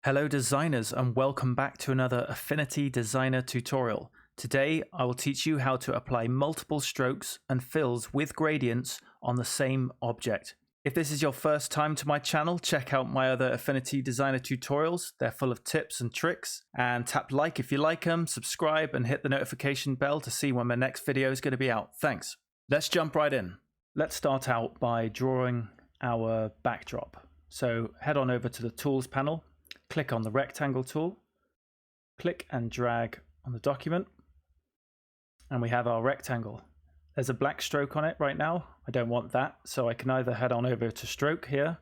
Hello designers and welcome back to another Affinity Designer tutorial. Today I will teach you how to apply multiple strokes and fills with gradients on the same object. If this is your first time to my channel, check out my other Affinity Designer tutorials. They're full of tips and tricks. And tap like if you like them, subscribe and hit the notification bell to see when my next video is going to be out. Thanks. Let's jump right in. Let's start out by drawing our backdrop. So head on over to the Tools panel. Click on the rectangle tool, click and drag on the document, and we have our rectangle. There's a black stroke on it right now. I don't want that, so I can either head on over to stroke here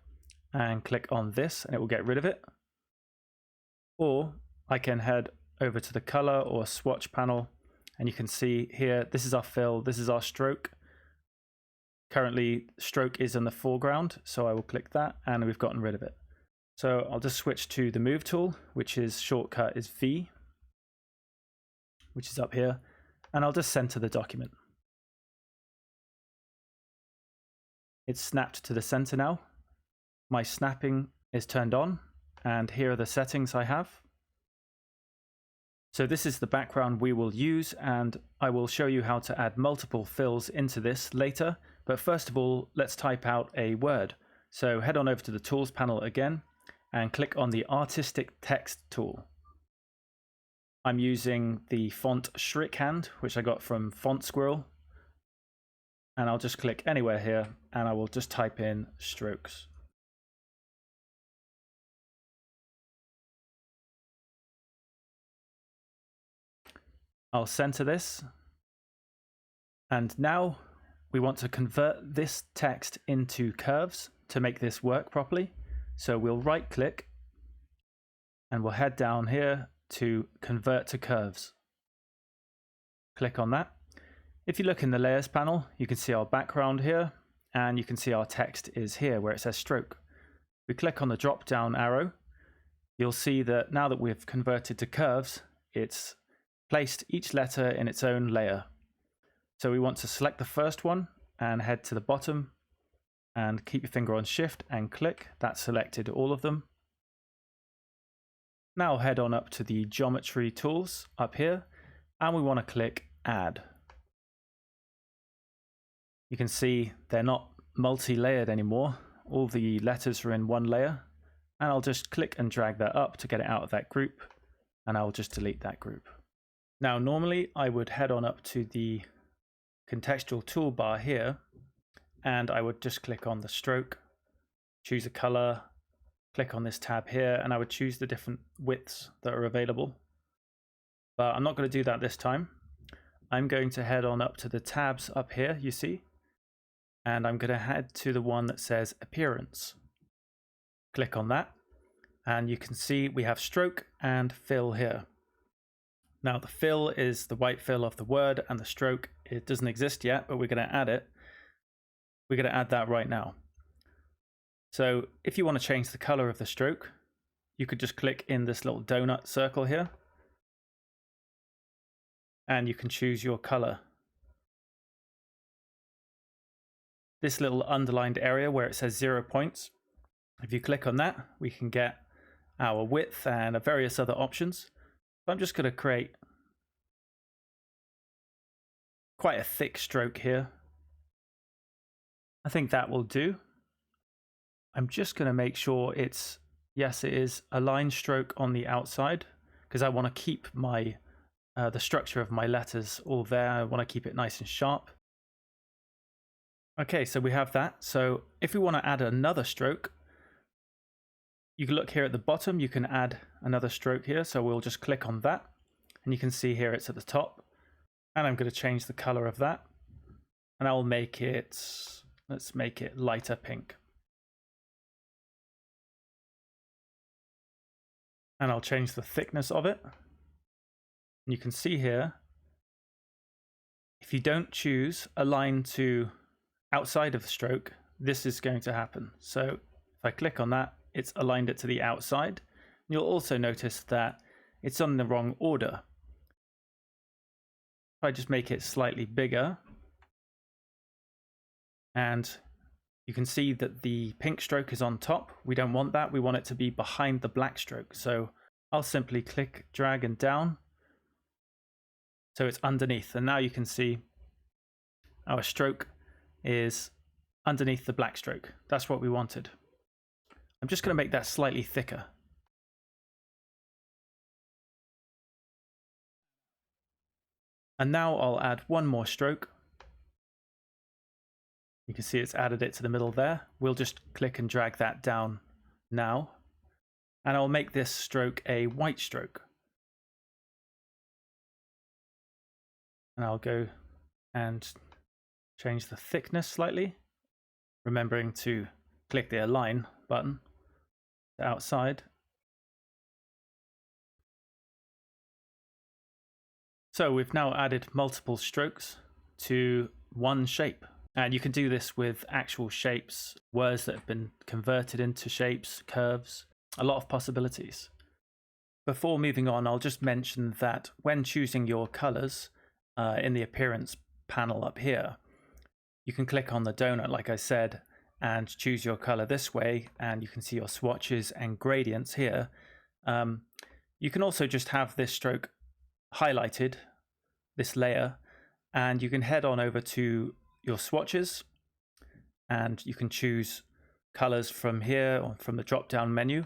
and click on this and it will get rid of it, or I can head over to the color or swatch panel and you can see here, this is our fill, this is our stroke. Currently stroke is in the foreground, so I will click that and we've gotten rid of it. So I'll just switch to the move tool, which is shortcut is V, which is up here, and I'll just center the document. It's snapped to the center now. My snapping is turned on, and here are the settings I have. So this is the background we will use, and I will show you how to add multiple fills into this later. But first of all, let's type out a word. So head on over to the Tools panel again, and click on the Artistic Text tool. I'm using the font Shrikhand, which I got from Font Squirrel. And I'll just click anywhere here, and I will just type in strokes. I'll center this. And now we want to convert this text into curves to make this work properly. So we'll right click and we'll head down here to convert to curves. Click on that. If you look in the layers panel, you can see our background here and you can see our text is here where it says stroke. We click on the drop down arrow. You'll see that now that we've converted to curves, it's placed each letter in its own layer. So we want to select the first one and head to the bottom and keep your finger on shift and click. That selected all of them. Now head on up to the geometry tools up here and we want to click add. You can see they're not multi-layered anymore. All the letters are in one layer, and I'll just click and drag that up to get it out of that group, and I'll just delete that group. Now normally I would head on up to the contextual toolbar here and I would just click on the stroke, choose a color, click on this tab here, and I would choose the different widths that are available. But I'm not going to do that this time. I'm going to head on up to the tabs up here, you see, and I'm going to head to the one that says appearance. Click on that, and you can see we have stroke and fill here. Now the fill is the white fill of the word, and the stroke, it doesn't exist yet, but we're going to add it. We're going to add that right now. So if you want to change the color of the stroke, you could just click in this little donut circle here and you can choose your color. This little underlined area where it says 0 points, if you click on that, we can get our width and various other options. So I'm just going to create quite a thick stroke here. I think that will do. I'm just going to make sure it's, yes, it is a line stroke on the outside because I want to keep my the structure of my letters all there. I want to keep it nice and sharp. Okay, so we have that. So if we want to add another stroke, you can look here at the bottom, you can add another stroke here. So we'll just click on that and you can see here it's at the top, and I'm going to change the color of that, and I'll make it, let's make it lighter pink. And I'll change the thickness of it. And you can see here, if you don't choose align to outside of the stroke, this is going to happen. So if I click on that, it's aligned it to the outside. You'll also notice that it's on the wrong order. If I just make it slightly bigger and You can see that the pink stroke is on top. We don't want that. We want it to be behind the black stroke. So I'll simply click, drag and down. So it's underneath. And now you can see our stroke is underneath the black stroke. That's what we wanted. I'm just going to make that slightly thicker. And now I'll add one more stroke. You can see it's added it to the middle there. We'll just click and drag that down now. And I'll make this stroke a white stroke. And I'll go and change the thickness slightly, remembering to click the Align button to outside. So we've now added multiple strokes to one shape. And you can do this with actual shapes, words that have been converted into shapes, curves, a lot of possibilities. Before moving on, I'll just mention that when choosing your colors in the appearance panel up here, you can click on the donut, like I said, and choose your color this way, and you can see your swatches and gradients here. You can also just have this stroke highlighted, this layer, and you can head on over to your swatches and you can choose colors from here or from the drop down menu,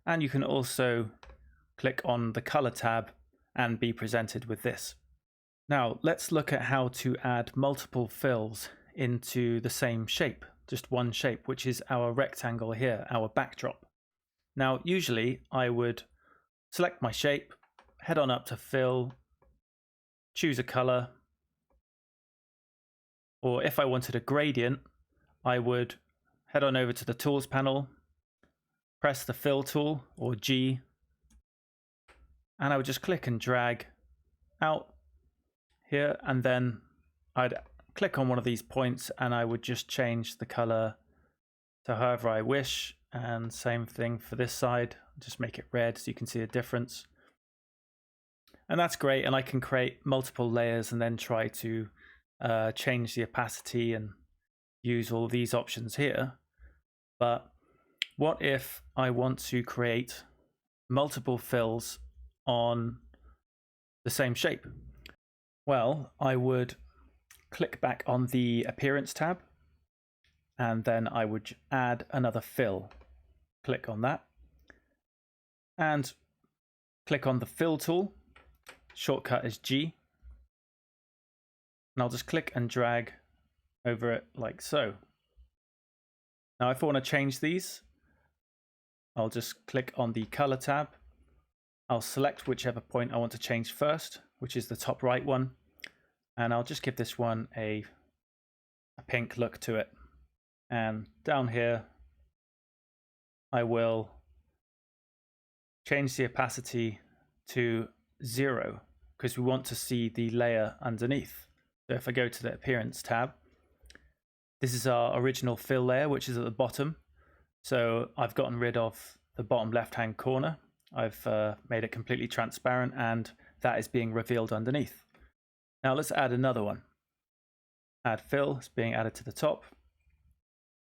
and you can also click on the color tab and be presented with this. Now let's look at how to add multiple fills into the same shape, just one shape, which is our rectangle here, our backdrop. Now usually I would select my shape, head on up to fill, choose a color, or if I wanted a gradient, I would head on over to the tools panel, press the fill tool or G, and I would just click and drag out here, and then I'd click on one of these points and I would just change the color to however I wish, and same thing for this side, just make it red so you can see a difference. And that's great, and I can create multiple layers and then try to change the opacity and use all these options here. But what if I want to create multiple fills on the same shape? Well, I would click back on the Appearance tab, and then I would add another fill. Click on that, and click on the Fill tool. Shortcut is G. And I'll just click and drag over it like so. Now if I want to change these, I'll just click on the color tab. I'll select whichever point I want to change first, which is the top right one. And I'll just give this one a pink look to it. And down here, I will change the opacity to 0 because we want to see the layer underneath. So if I go to the Appearance tab, this is our original fill layer, which is at the bottom. So I've gotten rid of the bottom left-hand corner. I've made it completely transparent, and that is being revealed underneath. Now let's add another one. Add fill, it's being added to the top.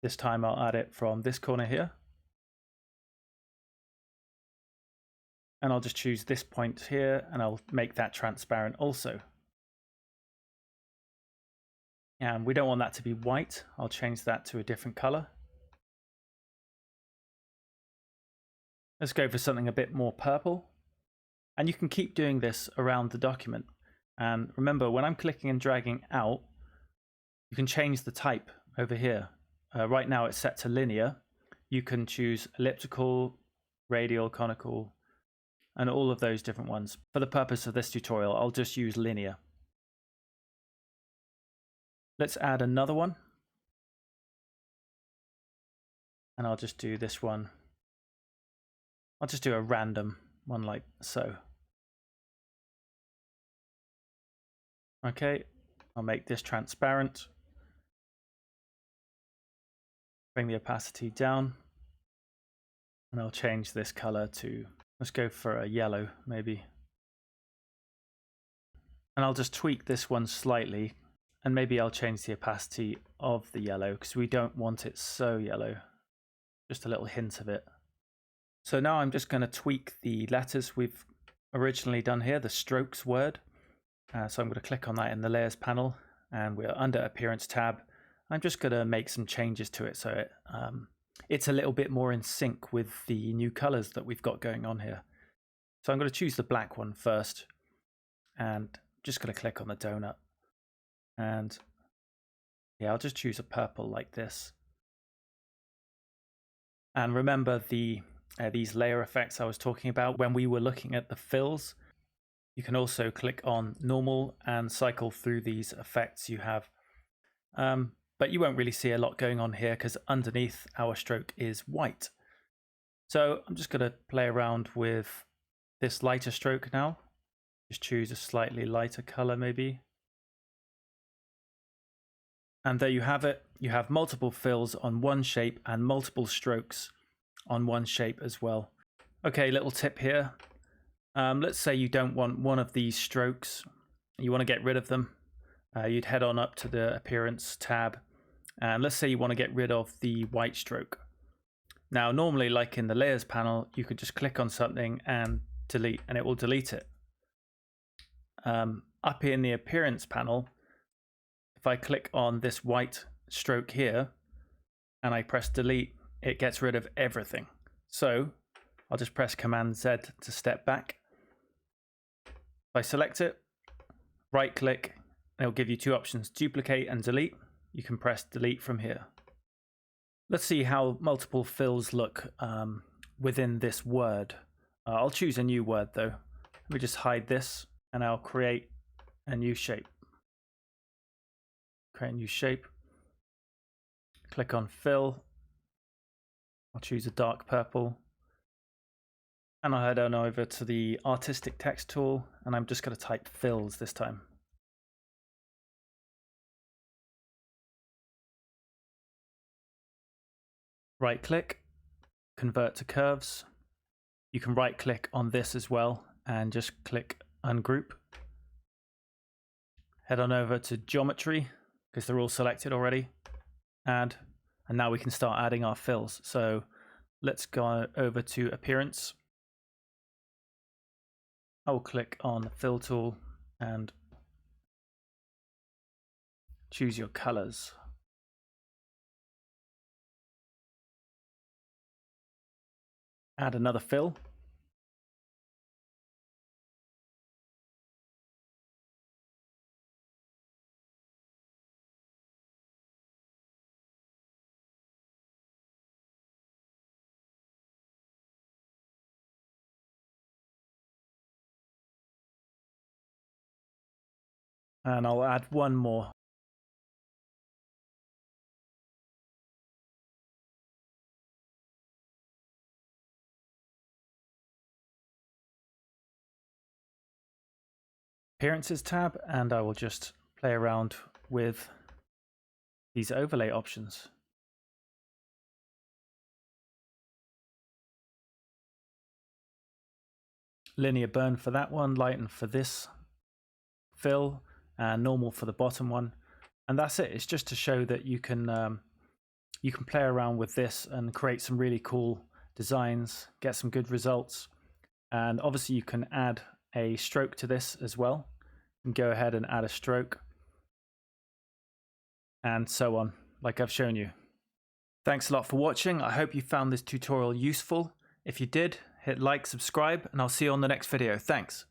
This time I'll add it from this corner here. And I'll just choose this point here, and I'll make that transparent also. And we don't want that to be white. I'll change that to a different color. Let's go for something a bit more purple. And you can keep doing this around the document. And remember, when I'm clicking and dragging out, you can change the type over here. Right now it's set to linear. You can choose elliptical, radial, conical, and all of those different ones. For the purpose of this tutorial, I'll just use linear. Let's add another one. And I'll just do this one. I'll just do a random one like so. Okay, I'll make this transparent. Bring the opacity down. And I'll change this color to, let's go for a yellow maybe. And I'll just tweak this one slightly And maybe I'll change the opacity of the yellow because we don't want it so yellow. Just a little hint of it. So now I'm just going to tweak the letters we've originally done here, the strokes word. So I'm going to click on that in the layers panel, and we're under appearance tab. I'm just going to make some changes to it so it's a little bit more in sync with the new colors that we've got going on here. So I'm going to choose the black one first, and just going to click on the donut. And yeah, I'll just choose a purple like this. And remember these layer effects I was talking about when we were looking at the fills. You can also click on normal and cycle through these effects you have. But you won't really see a lot going on here because underneath our stroke is white. So I'm just going to play around with this lighter stroke now. Just choose a slightly lighter color maybe. And there you have it. You have multiple fills on one shape and multiple strokes on one shape as well. Okay, little tip here. Let's say you don't want one of these strokes. You want to get rid of them. You'd head on up to the appearance tab. And let's say you want to get rid of the white stroke. Now, normally, like in the layers panel, you could just click on something and delete, and it will delete it. Up in the appearance panel, if I click on this white stroke here and I press delete, it gets rid of everything. So I'll just press Command Z to step back. If I select it, right click, and it'll give you two options, duplicate and delete. You can press delete from here. Let's see how multiple fills look within this word. I'll choose a new word though. Let me just hide this and I'll create a new shape. Create a new shape. Click on fill. I'll choose a dark purple. And I'll head on over to the artistic text tool, and I'm just going to type fills this time. Right click, convert to curves. You can right click on this as well and just click ungroup. Head on over to geometry because they're all selected already. Add, and now we can start adding our fills. So let's go over to appearance. I will click on the fill tool and choose your colors. Add another fill. And I'll add one more. Appearances tab, and I will just play around with these overlay options. Linear burn for that one, lighten for this fill, and normal for the bottom one. And that's it. It's just to show that you can play around with this and create some really cool designs, get some good results. And obviously you can add a stroke to this as well. And go ahead and add a stroke. And so on, like I've shown you. Thanks a lot for watching. I hope you found this tutorial useful. If you did, hit like, subscribe, and I'll see you on the next video. Thanks.